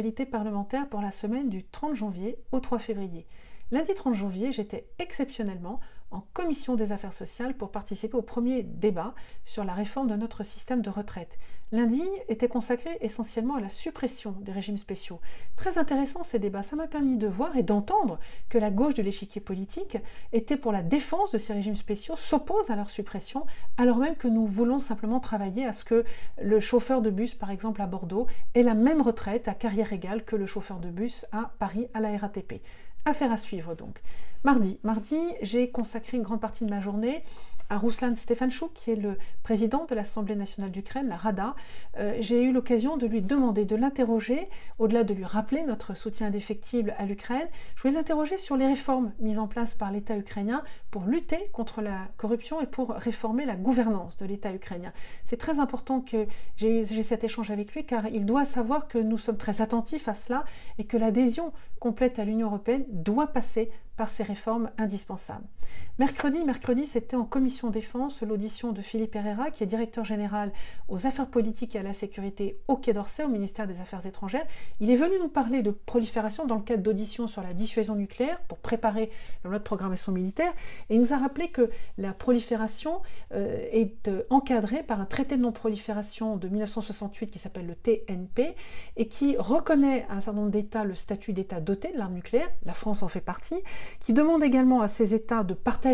actualités parlementaires pour la semaine du 30 janvier au 3 février. Lundi 30 janvier, j'étais exceptionnellement en commission des affaires sociales pour participer au premier débat sur la réforme de notre système de retraite. Lundi était consacré essentiellement à la suppression des régimes spéciaux. Très intéressant ces débats, ça m'a permis de voir et d'entendre que la gauche de l'échiquier politique était pour la défense de ces régimes spéciaux, s'oppose à leur suppression, alors même que nous voulons simplement travailler à ce que le chauffeur de bus, par exemple à Bordeaux, ait la même retraite à carrière égale que le chauffeur de bus à Paris à la RATP. Affaire à suivre donc. Mardi, j'ai consacré une grande partie de ma journée à Ruslan Stefanchuk, qui est le président de l'Assemblée nationale d'Ukraine, la Rada. J'ai eu l'occasion de lui demander, de l'interroger, au-delà de lui rappeler notre soutien indéfectible à l'Ukraine, je voulais l'interroger sur les réformes mises en place par l'État ukrainien pour lutter contre la corruption et pour réformer la gouvernance de l'État ukrainien. C'est très important que j'ai cet échange avec lui, car il doit savoir que nous sommes très attentifs à cela et que l'adhésion complète à l'Union européenne doit passer par ces réformes indispensables. Mercredi, c'était en commission défense l'audition de Philippe Herrera, qui est directeur général aux affaires politiques et à la sécurité au Quai d'Orsay, au ministère des Affaires étrangères. Il est venu nous parler de prolifération dans le cadre d'auditions sur la dissuasion nucléaire pour préparer la loi de programmation militaire, et il nous a rappelé que la prolifération est encadrée par un traité de non-prolifération de 1968 qui s'appelle le TNP et qui reconnaît à un certain nombre d'États le statut d'État doté de l'arme nucléaire, la France en fait partie, qui demande également à ces États de partager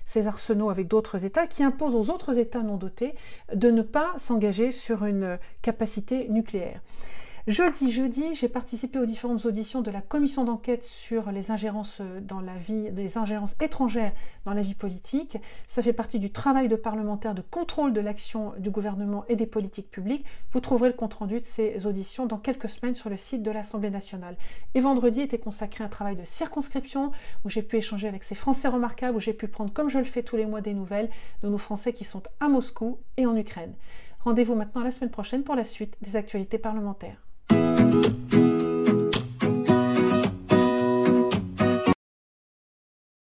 ces arsenaux avec d'autres États, qui impose aux autres États non dotés de ne pas s'engager sur une capacité nucléaire. Jeudi, j'ai participé aux différentes auditions de la commission d'enquête sur les ingérences étrangères dans la vie politique. Ça fait partie du travail de parlementaire de contrôle de l'action du gouvernement et des politiques publiques. Vous trouverez le compte-rendu de ces auditions dans quelques semaines sur le site de l'Assemblée nationale. Et vendredi était consacré à un travail de circonscription où j'ai pu échanger avec ces Français remarquables, où j'ai pu prendre, comme je le fais tous les mois, des nouvelles de nos Français qui sont à Moscou et en Ukraine. Rendez-vous maintenant la semaine prochaine pour la suite des actualités parlementaires.